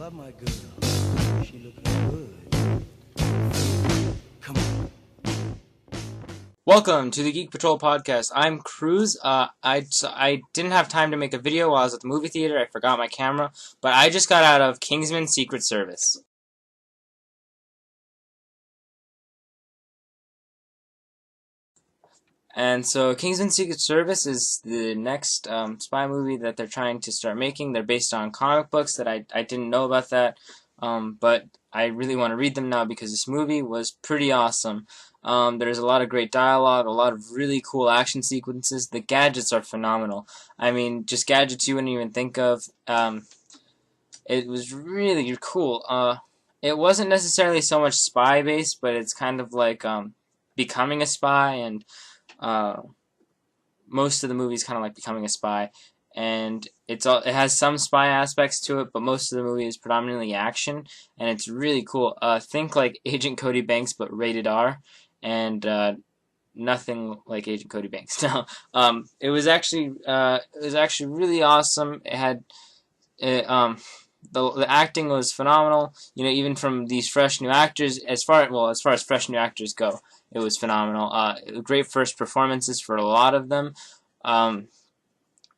love my girl. She looking good. Come on. Welcome to the Geek Patrol podcast. I'm Cruz. I didn't have time to make a video while I was at the movie theater. I forgot my camera, but I just got out of Kingsman Secret Service. And so Kingsman Secret Service is the next spy movie that they're trying to start making. They're based on comic books that I didn't know about that, but I really want to read them now because this movie was pretty awesome. There's a lot of great dialogue, a lot of really cool action sequences. The gadgets are phenomenal. I mean, just gadgets you wouldn't even think of. It was really cool. It wasn't necessarily so much spy-based, but it's kind of like becoming a spy, and most of the movie is kind of like becoming a spy, and it has some spy aspects to it, but most of the movie is predominantly action, and it's really cool. Think like Agent Cody Banks, but rated R, and nothing like Agent Cody Banks. No, it was actually really awesome. It had the acting was phenomenal. You know, even from these fresh new actors, as far as fresh new actors go, it was phenomenal. Great first performances for a lot of them. A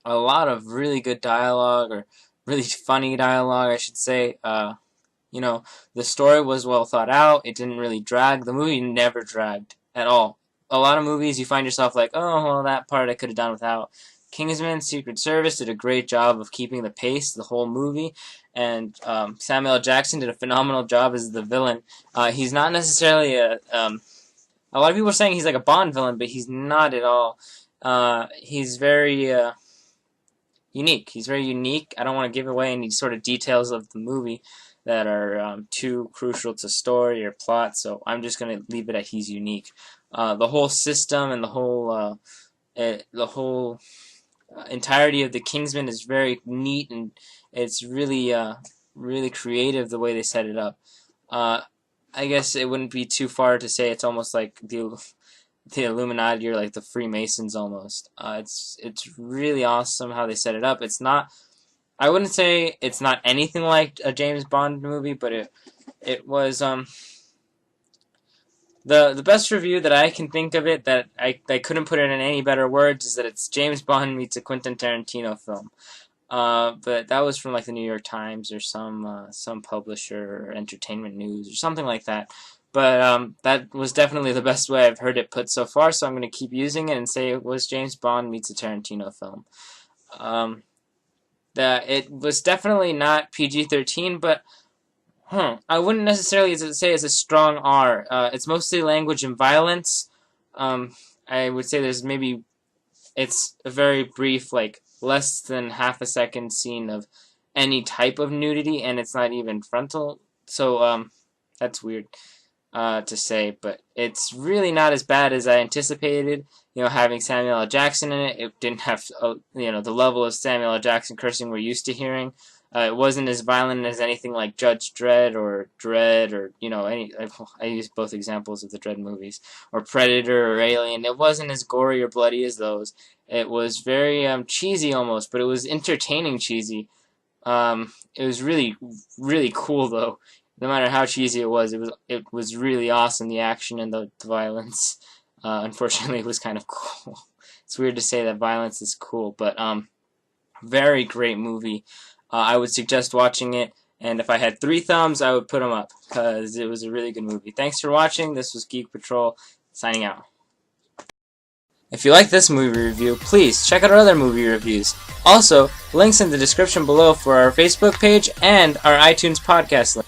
lot of really good dialogue, or really funny dialogue, I should say. You know, the story was well thought out. It didn't really drag. The movie never dragged at all. A lot of movies you find yourself like, oh, well, that part I could have done without. Kingsman Secret Service did a great job of keeping the pace the whole movie, and Samuel L. Jackson did a phenomenal job as the villain. He's not necessarily a lot of people are saying he's like a Bond villain, but he's not at all. He's very unique. He's very unique. I don't want to give away any sort of details of the movie that are too crucial to story or plot, so I'm just going to leave it at he's unique. The whole system and the whole entirety of the Kingsman is very neat, and it's really really creative the way they set it up. I guess it wouldn't be too far to say it's almost like the Illuminati, or like the Freemasons almost. It's really awesome how they set it up. It's not, I wouldn't say it's not anything like a James Bond movie, but it was the best review that I can think of it, that I couldn't put it in any better words, is that it's James Bond meets a Quentin Tarantino film. But that was from like the New York Times or some publisher, or Entertainment News or something like that. But that was definitely the best way I've heard it put so far, so I'm going to keep using it and say it was James Bond meets a Tarantino film. That it was definitely not PG-13, but I wouldn't necessarily say it's a strong R. It's mostly language and violence. I would say there's maybe, it's a very brief, like less than half a second scene of any type of nudity, and it's not even frontal. So that's weird to say, but it's really not as bad as I anticipated. You know, having Samuel L. Jackson in it, it didn't have you know, the level of Samuel L. Jackson cursing we're used to hearing. It wasn't as violent as anything like Judge Dredd or Dredd, or, you know, I use both examples of the Dredd movies, or Predator or Alien. It wasn't as gory or bloody as those. It was very cheesy almost, but it was entertaining cheesy. It was really, really cool though. No matter how cheesy it was really awesome, the action and the violence. Unfortunately, it was kind of cool. It's weird to say that violence is cool, but very great movie. I would suggest watching it, and if I had 3 thumbs, I would put them up, because it was a really good movie. Thanks for watching. This was Geek Patrol, signing out. If you like this movie review, please check out our other movie reviews. Also, links in the description below for our Facebook page and our iTunes podcast link.